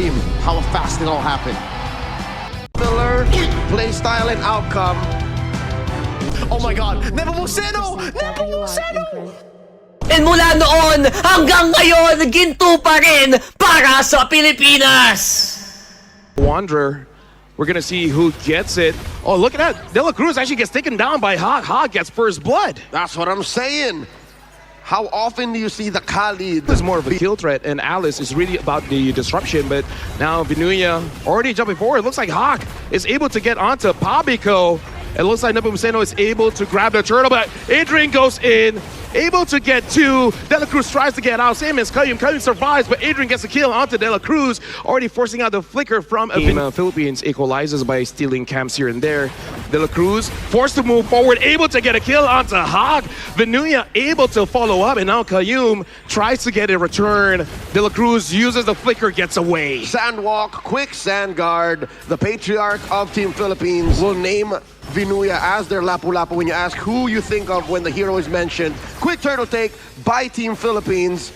dream how fast it all happened. Miller, play style and outcome. Oh my God! Nepomuceno! And mula noon hanggang ngayon, ginto pa rin para sa Pilipinas! Wanderer. We're gonna see who gets it. Oh, look at that. De La Cruz actually gets taken down by Hawk. Hawk gets first blood. That's what I'm saying. How often do you see the Khalid? This is more of a kill threat, and Alice is really about the disruption, but now Vinuya already jumping forward. It looks like Hawk is able to get onto Pabico. It looks like Nepomuceno is able to grab the turtle, but Adrian goes in, able to get two. De La Cruz tries to get out. Same as Kayum. Kayum survives, but Adrian gets a kill onto De La Cruz, already forcing out the flicker from Philippines equalizes by stealing camps here and there. De La Cruz forced to move forward, able to get a kill onto Hawk. Vinuya able to follow up, and now Kayum tries to get a return. De La Cruz uses the flicker, gets away. Sandwalk, quick sand guard. The patriarch of Team Philippines will name Vinuya as their lapu-lapu when you ask who you think of when the hero is mentioned. Quick turtle take by Team Philippines.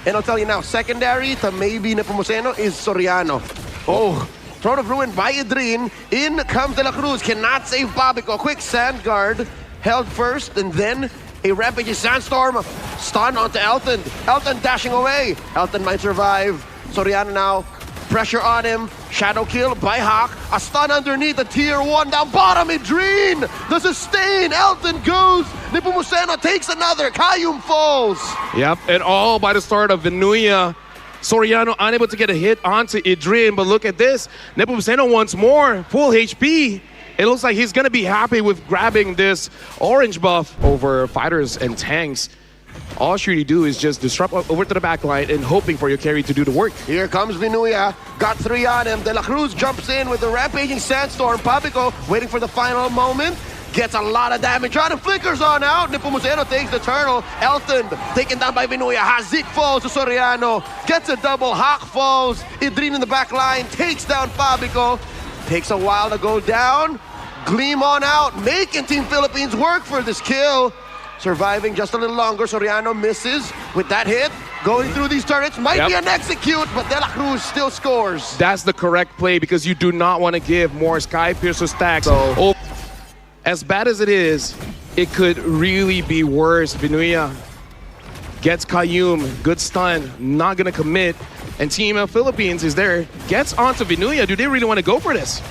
And I'll tell you now, secondary to maybe Nepomuceno is Soriano. Oh, Throne of Ruin by Idrin. In comes De La Cruz, cannot save Babico. Quick sand guard, held first, and then a rampaging sandstorm. Stun onto Elton. Elton dashing away. Elton might survive. Soriano now, pressure on him. Shadow kill by Hawk. A stun underneath the tier 1 down bottom. Idrin, the sustain. Elton goes. Nepomuceno takes another. Kayum falls. Yep, and all by the start of Vinuya. Soriano unable to get a hit onto Idrin, but look at this. Nepomuceno once more, full HP. It looks like he's gonna be happy with grabbing this orange buff over fighters and tanks. All you do is just disrupt over to the back line and hoping for your carry to do the work. Here comes Vinuya. Got 3 on him. De La Cruz jumps in with the rampaging sandstorm. Pabico waiting for the final moment. Gets a lot of damage on him. Flickers on out. Nepomuceno takes the turtle. Elton taken down by Vinuya. Hazik falls to Soriano. Gets a double. Hawk falls. Idrin in the back line. Takes down Pabico. Takes a while to go down. Gleam on out. Making Team Philippines work for this kill. Surviving just a little longer. Soriano misses with that hit. Going through these turrets. Might be an execute, but De La Cruz still scores. That's the correct play because you do not want to give more Sky Piercer stacks. So, as bad as it is, it could really be worse. Vinuya gets Kayum. Good stun. Not going to commit. And Team Philippines is there. Gets onto Vinuya. Do they really want to go for this?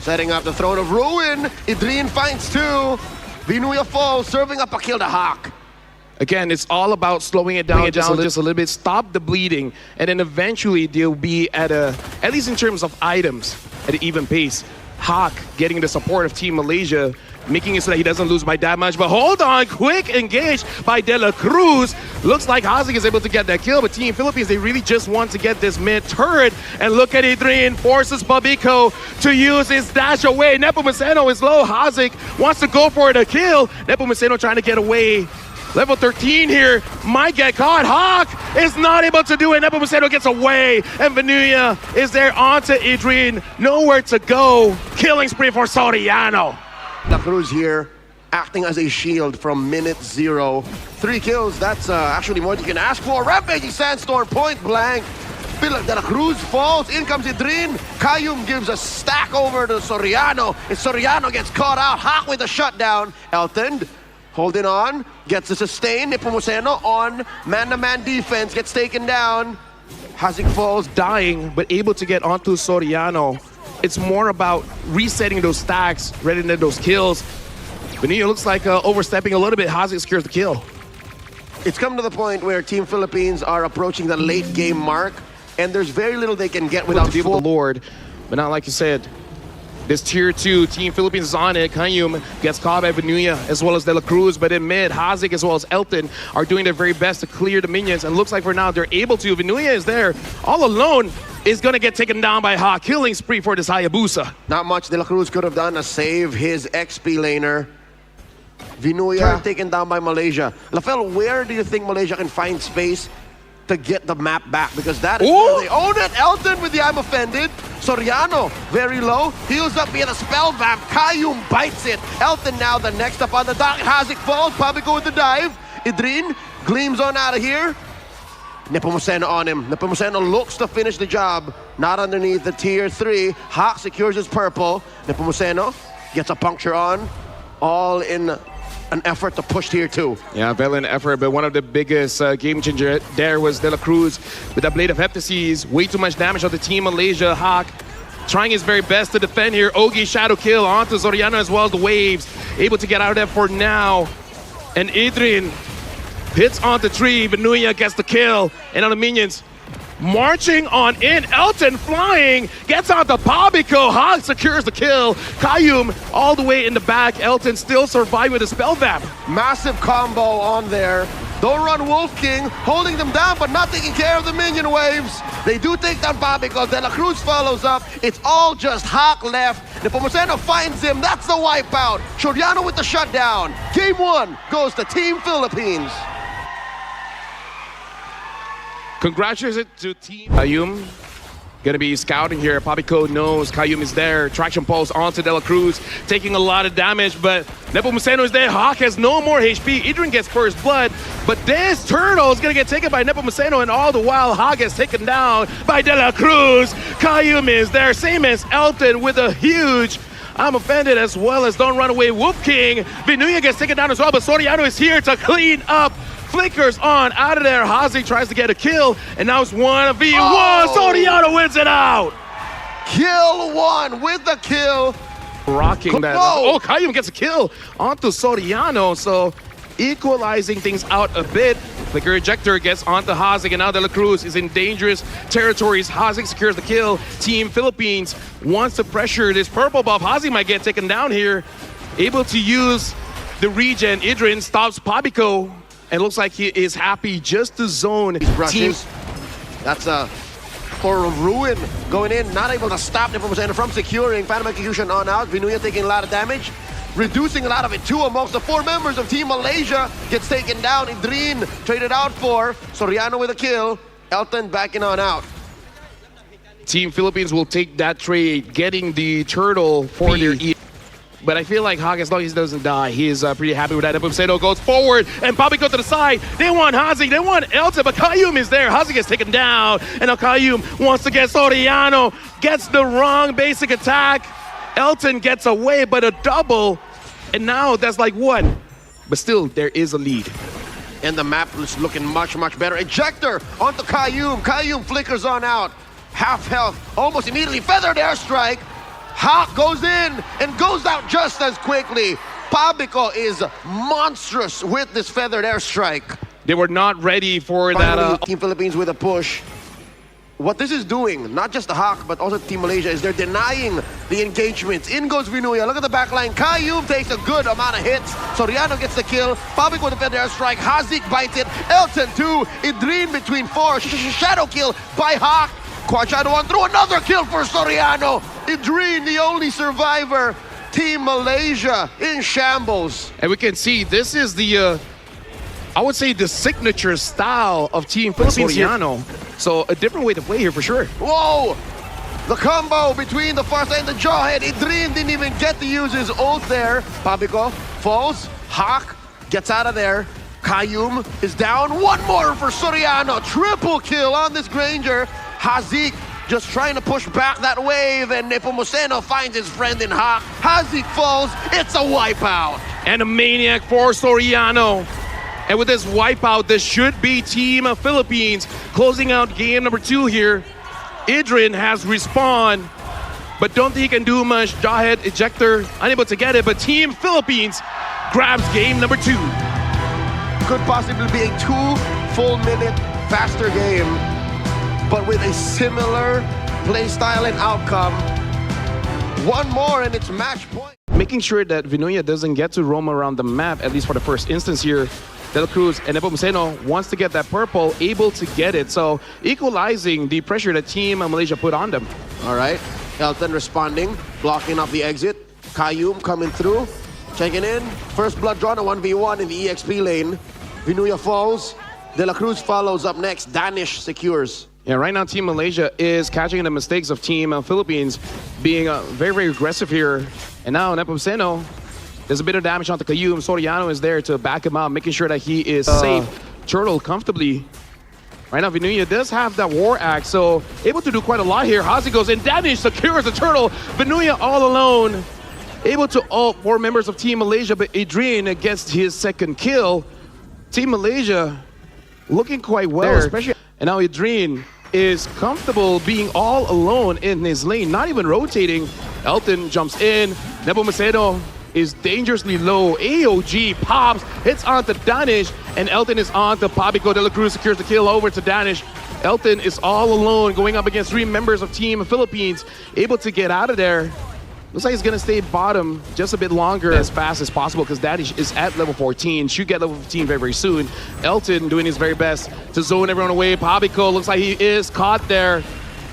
Setting up the Throne of Ruin. Idrin finds 2. Vinuya falls, serving up a kill to Hawk. Again, it's all about slowing it down just a little bit, stop the bleeding, and then eventually they'll be at least in terms of items, at an even pace. Hawk getting the support of Team Malaysia, making it so that he doesn't lose by that much. But hold on, quick engage by De La Cruz. Looks like Hazik is able to get that kill, but Team Philippines, they really just want to get this mid turret. And look at Adrian, forces Babico to use his dash away. Nepomuceno is low. Hazik wants to go for the kill. Nepomuceno trying to get away. Level 13 here, might get caught. Hawk is not able to do it. Nepomuceno gets away, and Vinuya is there onto Adrian. Nowhere to go. Killing spree for Soriano. La Cruz here, acting as a shield from minute 0. 3 kills, that's actually more than you can ask for. Rampaging Sandstorm, point blank. De La Cruz falls, in comes Idrin. Kayum gives a stack over to Soriano. And Soriano gets caught out. Hawk with a shutdown. Elton holding on, gets the sustain. Nepomuceno on man-to-man defense, gets taken down. Hazik falls. Dying, but able to get onto Soriano. It's more about resetting those stacks rather than those kills. Vinuya looks like overstepping a little bit. Hazik secures the kill. It's come to the point where Team Philippines are approaching the late game mark, and there's very little they can get without the Lord. But not like you said. This tier 2, Team Philippines is on it. Kayum gets caught by Vinuya as well as De La Cruz, but in mid, Hazik as well as Elton are doing their very best to clear the minions, and looks like for now they're able to. Vinuya is there all alone, is gonna get taken down by Hawk. Killing spree for this Hayabusa. Not much De La Cruz could have done to save his XP laner. Vinuya taken down by Malaysia. Lafel, where do you think Malaysia can find space to get the map back? Because that is where they own it. Elton with the I'm offended. Soriano, very low. Heals up via the spell vamp. Kayum bites it. Elton now the next up on the dock. Hazik falls. Pabico with the dive. Idrin gleams on out of here. Nepomuceno on him. Nepomuceno looks to finish the job. Not underneath the tier 3. Hawk secures his purple. Nepomuceno gets a puncture on. All in an effort to push tier 2. Yeah, valiant effort, but one of the biggest game changer there was De La Cruz with that Blade of Heptases. Way too much damage on the Team Malaysia. Hawk trying his very best to defend here. Ogi shadow kill onto Soriano as well as the waves. Able to get out of there for now. And Adrian hits onto tree. Vinuya gets the kill. And on the minions, marching on in. Elton flying, gets onto Pabico. Hawk secures the kill. Kayum all the way in the back. Elton still surviving with a spell vap. Massive combo on there. Don't run Wolf King, holding them down but not taking care of the minion waves. They do take down Pabico. De La Cruz follows up. It's all just Hawk left. Nepomuceno finds him. That's the wipeout. Soriano with the shutdown. Game 1 goes to Team Philippines. Congratulations to Team Kayum. Gonna be scouting here. Pabico knows Kayum is there. Traction pulse onto De La Cruz, taking a lot of damage, but Nepomuceno is there. Hawk has no more HP. Adrian gets first blood, but this turtle is gonna get taken by Nepomuceno, and all the while Hawk gets taken down by De La Cruz. Kayum is there, same as Elton with a huge I'm offended as well as Don't Run Away Wolf King. Vinuya gets taken down as well, but Soriano is here to clean up. Flickers on out of there. Hazi tries to get a kill, and now it's 1v1. Oh! Soriano wins it out. Kill 1 with the kill. Rocking that. Whoa! Oh, Kayum gets a kill onto Soriano, so equalizing things out a bit. Flicker ejector gets onto Haziq, and now De La Cruz is in dangerous territories. Haziq secures the kill. Team Philippines wants to pressure this purple buff. Haziq might get taken down here. Able to use the regen. Idrin stops Pabico. And looks like he is happy just to zone. Brushes. That's for Ruin going in, not able to stop Nepomuceno from securing. Phantom Execution on out. Vinuya taking a lot of damage, reducing a lot of it too amongst the 4 members of Team Malaysia. Gets taken down. Idrin traded out for Soriano with a kill. Elton backing on out. Team Philippines will take that trade, getting the turtle for their E. But I feel like Hawk, as long as he doesn't die, he is pretty happy with that. Nepomuceno goes forward, and Pabico to the side. They want Haziq, they want Elton, but Kayum is there. Haziq gets taken down, and now Kayum wants to get Soriano. Gets the wrong basic attack. Elton gets away, but a double. And now that's like 1. But still, there is a lead. And the map is looking much, much better. Ejector onto Kayum. Kayum flickers on out. Half health, almost immediately. Feathered airstrike. Hawk goes in and goes out just as quickly. Pabico is monstrous with this feathered airstrike. They were not ready for that. Team Philippines with a push. What this is doing, not just the Hawk, but also Team Malaysia, is they're denying the engagements. In goes Vinuya. Look at the back line. Kayum takes a good amount of hits. Soriano gets the kill. Pabico with the feather airstrike. Haziq bites it. Elton 2. Idrin between 4. Shadow kill by Hawk. Quad Shadow on through another kill for Soriano. Idrin, the only survivor. Team Malaysia in shambles. And we can see this is the, I would say, the signature style of Team Philippines. Soriano. So a different way to play here for sure. Whoa! The combo between the far side and the jawhead. Idrin didn't even get to use his ult there. Pabico falls. Hawk gets out of there. Kayum is down. 1 more for Soriano. Triple kill on this Granger. Haziq just trying to push back that wave, and Nepomuceno finds his friend in Hawk. Haziq falls. It's a wipeout. And a maniac for Soriano. And with this wipeout, this should be Team Philippines closing out game number 2 here. Idrin has respawned, but don't think he can do much. Jawhead ejector, unable to get it, but Team Philippines grabs game number 2. Could possibly be a 2 full minute faster game, but with a similar play style and outcome. 1 more and it's match point. Making sure that Vinuya doesn't get to roam around the map, at least for the first instance here. De La Cruz and Nepomuceno wants to get that purple, able to get it. So equalizing the pressure that Team Malaysia put on them. All right, Elton responding, blocking off the exit. Kayum coming through, checking in. First blood drawn, a 1v1 in the EXP lane. Vinuya falls. De La Cruz follows up next. Danish secures. Yeah, right now Team Malaysia is catching the mistakes of Team Philippines, being very, very aggressive here. And now Nepomuceno, there's a bit of damage onto Kayum. Soriano is there to back him up, making sure that he is safe. Turtle comfortably Right now, Vinuya does have that War Axe, so able to do quite a lot here. Hazi goes in, Danish secures the turtle. Vinuya all alone, able to ult 4 members of Team Malaysia, but Adrian gets his second kill. Team Malaysia looking quite well, especially. And now Adrian is comfortable being all alone in his lane, not even rotating. Elton jumps in, Nepomuceno is dangerously low. AOG pops, hits onto Danish, and Elton is on to Pabico. De La Cruz secures the kill over to Danish. Elton is all alone, going up against 3 members of Team Philippines, able to get out of there. Looks like he's gonna stay bottom just a bit longer, as fast as possible, because Danish is at level 14, should get level 15 very, very soon. Elton doing his very best to zone everyone away. Pabico looks like he is caught there.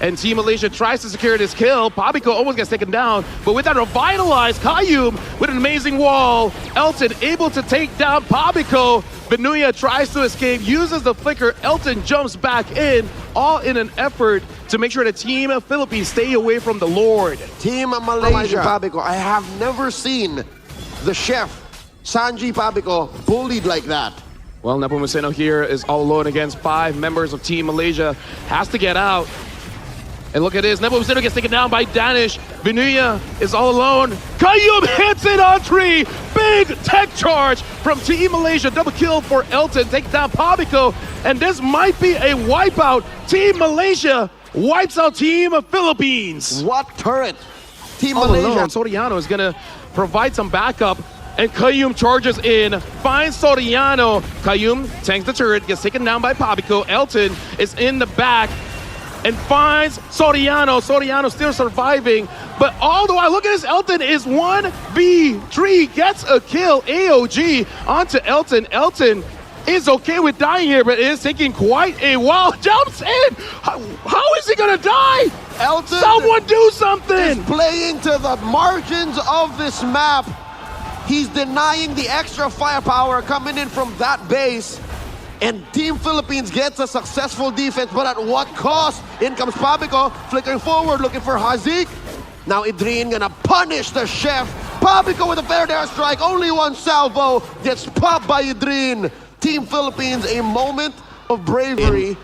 And Team Malaysia tries to secure this kill. Pabico almost gets taken down, but with that revitalized, Kayum with an amazing wall. Elton able to take down Pabico. Vinuya tries to escape, uses the flicker. Elton jumps back in, all in an effort to make sure the Team Philippines stay away from the Lord. Team Malaysia, Pabico. I have never seen the chef, Sanji Pabico, bullied like that. Well, Nepomuceno here is all alone against 5 members of Team Malaysia. Has to get out. And look at this, Nepomuceno gets taken down by Danish. Vinuya is all alone. Kayum hits it on tree. Big tech charge from Team Malaysia. Double kill for Elton, takes down Pabico. And this might be a wipeout. Team Malaysia wipes out Team Philippines. What turret? Team All Malaysia. alone, Soriano is gonna provide some backup. And Kayum charges in, finds Soriano. Kayum tanks the turret, gets taken down by Pabico. Elton is in the back and finds Soriano. Soriano still surviving, but all the while, look at this, Elton is 1v3, gets a kill. AOG onto Elton. Elton is okay with dying here, but it is taking quite a while. Jumps in! How is he gonna die? Elton, someone do something! is playing to the margins of this map. He's denying the extra firepower coming in from that base. And Team Philippines gets a successful defense, but at what cost? In comes Pabico, flickering forward, looking for Hazik. Now Adrian gonna punish the chef. Pabico with a fair airstrike, only one salvo, gets popped by Adrian. Team Philippines, a moment of bravery.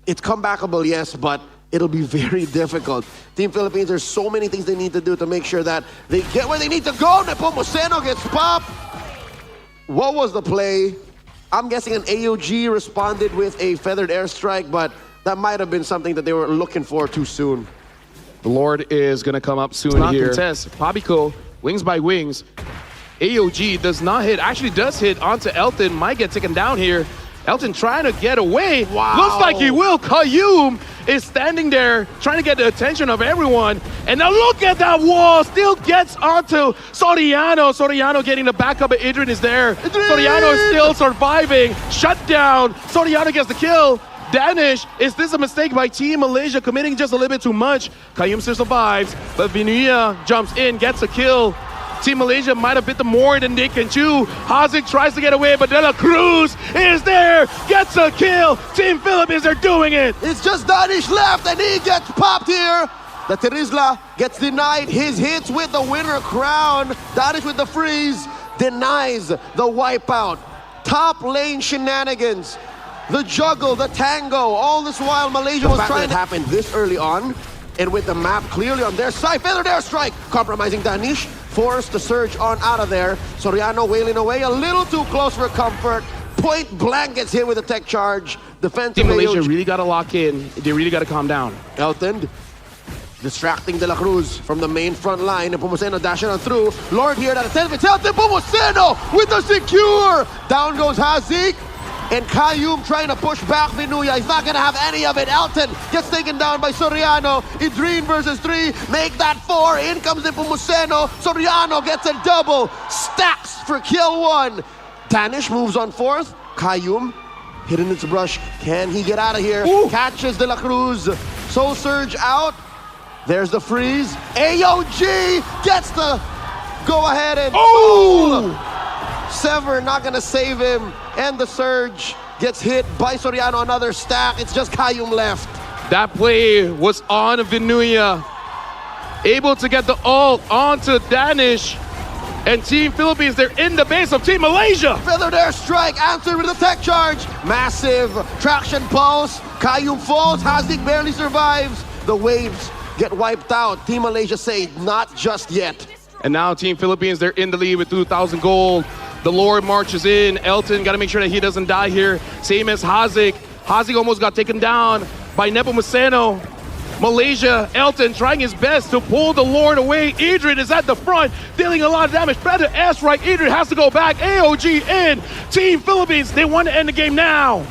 It's comebackable, yes, but it'll be very difficult. Team Philippines, there's so many things they need to do to make sure that they get where they need to go. Nepomuceno gets popped. What was the play? I'm guessing an AOG responded with a feathered airstrike, but that might have been something that they were looking for too soon. The Lord is gonna come up soon here. Contest. Pabico, wings by wings. AOG does not hit, actually does hit onto Elton, might get taken down here. Elton trying to get away. Wow. Looks like he will. Kayum is standing there trying to get the attention of everyone. And now look at that wall. Still gets onto Soriano. Soriano getting the backup, but Adrian is there. Soriano is still surviving. Shut down. Soriano gets the kill. Danish, is this a mistake by Team Malaysia, committing just a little bit too much? Kayum still survives, but Vinuya jumps in, gets a kill. Team Malaysia might have bit the more than they can chew. Hazik tries to get away, but De La Cruz is there, gets a kill. Team Philippines, they're doing it. It's just Danish left, and he gets popped here. The Terizla gets denied his hits with the winner crown. Danish with the freeze denies the wipeout. Top lane shenanigans, the juggle, the tango. All this while, Malaysia was trying to happen this early on, and with the map clearly on their side, feathered airstrike, compromising Danish. Forced to surge on out of there. Soriano wailing away, a little too close for comfort. Point blank gets hit with a tech charge. Defensive Team Malaysia AOG. really got to lock in. They really got to calm down. Elton distracting De La Cruz from the main front line. Nepomuceno dashing on through. Lord here at attempt. It's Elton Nepomuceno with the secure. Down goes Hazik. And Kayum trying to push back Vinuya. He's not going to have any of it. Elton gets taken down by Soriano. Adrian versus 3. Make that 4. In comes Nepomuceno. Soriano gets a double. Stacks for kill 1. Danish moves on 4th. Kayum hitting its brush. Can he get out of here? Ooh. Catches De La Cruz. Soul Surge out. There's the freeze. AOG gets the go ahead and Sever not going to save him. And the surge gets hit by Soriano, another stack. It's just Kayum left. That play was on Vinuya. Able to get the ult onto Danish. And Team Philippines, they're in the base of Team Malaysia. Feathered airstrike, answered with a tech charge. Massive traction pulse. Kayum falls, Hazik barely survives. The waves get wiped out. Team Malaysia say, not just yet. And now Team Philippines, they're in the lead with 2,000 gold. The Lord marches in. Elton got to make sure that he doesn't die here. Same as Hazik. Hazik almost got taken down by Nepomuceno. Malaysia, Elton trying his best to pull the Lord away. Adrian is at the front, dealing a lot of damage. Better airstrike. Adrian has to go back. AOG in. Team Philippines, they want to end the game now.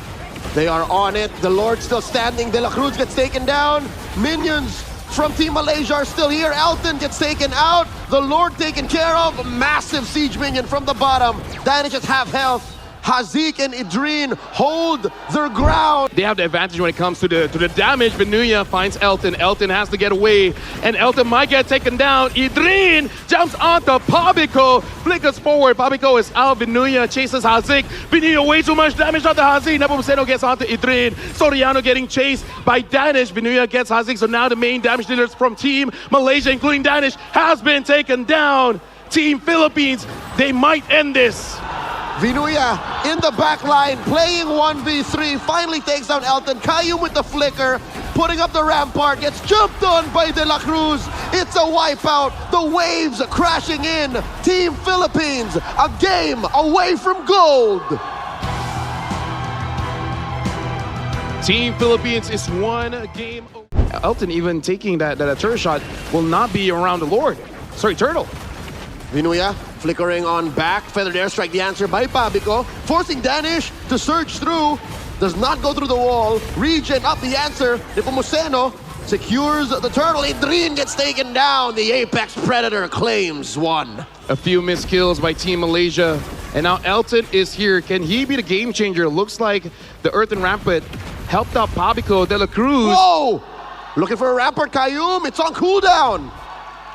They are on it. The Lord still standing. De La Cruz gets taken down. Minions from Team Malaysia are still here. Elton gets taken out. The Lord taken care of. Massive siege minion from the bottom. Danish is half health. Hazik and Idreen hold their ground. They have the advantage when it comes to the damage. Vinuya finds Elton. Elton has to get away, and Elton might get taken down. Idreen jumps onto Pabico, flickers forward. Pabico is out. Vinuya chases Hazik. Vinuya way too much damage onto Hazik. Nepomuceno gets onto Idreen. Soriano getting chased by Danish. Vinuya gets Hazik, so now the main damage dealers from Team Malaysia, including Danish, has been taken down. Team Philippines, they might end this. Vinuya in the back line, playing 1v3, finally takes down Elton. Kayum with the flicker, putting up the rampart, gets jumped on by De La Cruz. It's a wipeout, the waves crashing in. Team Philippines, a game away from gold. Team Philippines is one game. Elton even taking that turtle shot will not be around the Lord. Sorry, Turtle. Vinuya flickering on back, feathered airstrike, the answer by Pabico, forcing Danish to surge through, does not go through the wall. Regen up the answer. Nepomuceno secures the turtle. Idreen gets taken down. The Apex Predator claims one. A few missed kills by Team Malaysia, and now Elton is here. Can he be the game changer? Looks like the Earthen Rampant helped out Pabico. De La Cruz. Whoa! Looking for a rampart, Kayum. It's on cooldown.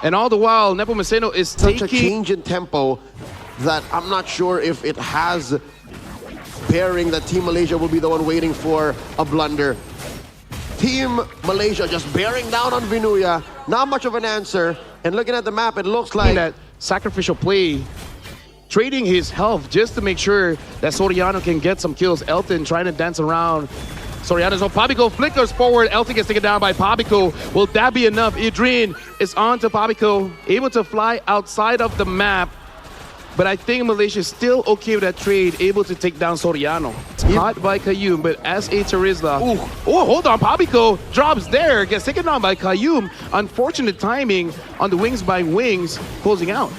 And all the while, Nepomuceno is Such taking... a change in tempo that I'm not sure if it has bearing that Team Malaysia will be the one waiting for a blunder. Team Malaysia just bearing down on Vinuya. Not much of an answer. And looking at the map, it looks like... that sacrificial play, trading his health just to make sure that Soriano can get some kills. Elton trying to dance around. Soriano, so Pabico flickers forward. Elton gets taken down by Pabico. Will that be enough? Idreen is on to Pabico, able to fly outside of the map. But I think Malaysia is still okay with that trade, able to take down Soriano. Caught by Kayum, but as a Charizla. Oh, hold on. Pabico drops there, gets taken down by Kayum. Unfortunate timing on the wings by wings, closing out.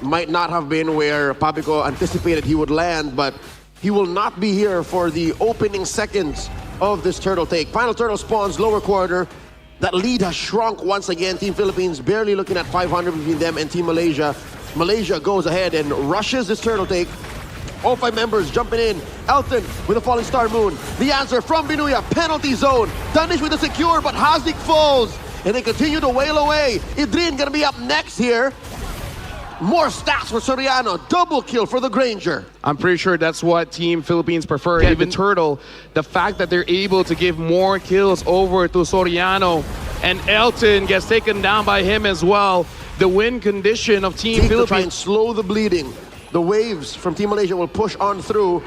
Might not have been where Pabico anticipated he would land, but he will not be here for the opening seconds of this turtle take. Final turtle spawns lower quarter. That lead has shrunk once again. Team Philippines barely looking at 500 between them and Team Malaysia. Malaysia goes ahead and rushes this turtle take. All 5 members jumping in. Elton with a falling star moon. The answer from Vinuya, penalty zone. Danish with a secure, but Hazik falls. And they continue to wail away. Idreen gonna be up next here. More stats for Soriano. Double kill for the Granger. I'm pretty sure that's what Team Philippines prefer. Even Turtle, the fact that they're able to give more kills over to Soriano, and Elton gets taken down by him as well. The win condition of Team Philippines. To try and slow the bleeding. The waves from Team Malaysia will push on through.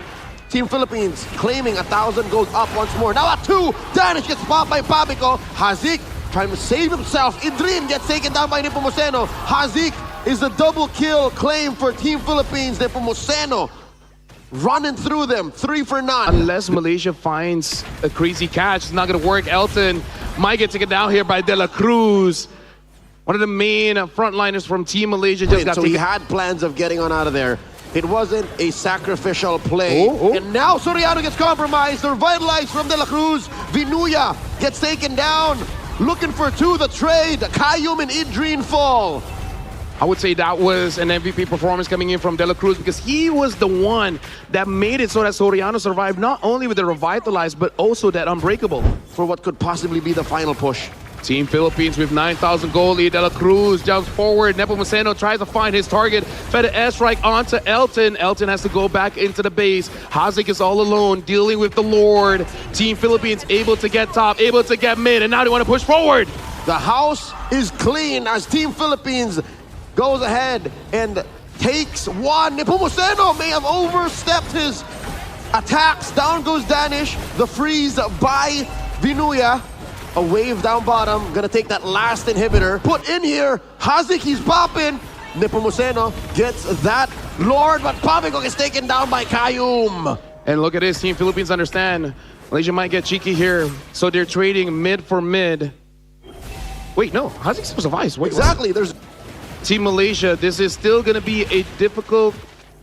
Team Philippines claiming 1,000 gold up once more. Now at 2, Danish gets popped by Pabico. Hazik trying to save himself. Idreen gets taken down by Nepomuceno. Hazik is the double kill claim for Team Philippines. Nepomuceno running through them, 3 for none. Unless Malaysia finds a crazy catch, it's not going to work. Elton might get taken down here by De La Cruz. One of the main frontliners from Team Malaysia just got so taken. he had plans of getting on out of there. It wasn't a sacrificial play. And now Soriano gets compromised. They're revitalized from De La Cruz. Vinuya gets taken down. Looking for 2, the trade. Kayum and Idreen fall. I would say that was an MVP performance coming in from De La Cruz because he was the one that made it so that Soriano survived, not only with the revitalized, but also that unbreakable. For what could possibly be the final push. Team Philippines with 9,000 gold lead. De La Cruz jumps forward. Nepomuceno tries to find his target. Fed an airstrike onto Elton. Elton has to go back into the base. Hazik is all alone, dealing with the Lord. Team Philippines able to get top, able to get mid, and now they want to push forward. The house is clean as Team Philippines goes ahead and takes one. Nepomuceno may have overstepped his attacks. Down goes Danish. The freeze by Vinuya. A wave down bottom. Gonna take that last inhibitor. Put in here. Hazik, he's popping. Nepomuceno gets that Lord, but Pavigok is taken down by Kayum. And look at this, Team Philippines understand. Malaysia might get cheeky here, so they're trading mid for mid. Wait, no, how's he supposed to vice? Wait, Exactly, there's... Team Malaysia, this is still gonna be a difficult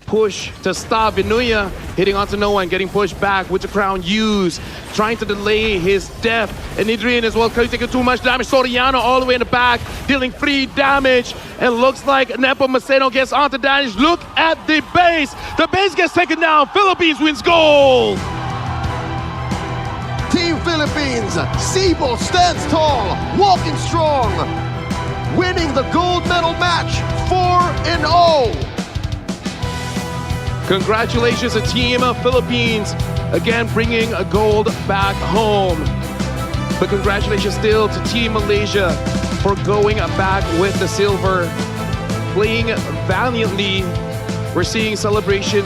push to stop. Vinuya hitting onto no one, getting pushed back with the crown used, trying to delay his death. And Adrian as well, taking too much damage. Soriano all the way in the back, dealing free damage. And looks like Nepomuceno gets onto Danish. Look at the base. The base gets taken down. Philippines wins gold. Team Philippines, Sibo stands tall, walking strong, winning the gold medal match 4-0. Congratulations to Team Philippines, again bringing a gold back home. But congratulations still to Team Malaysia for going back with the silver, playing valiantly. We're seeing celebration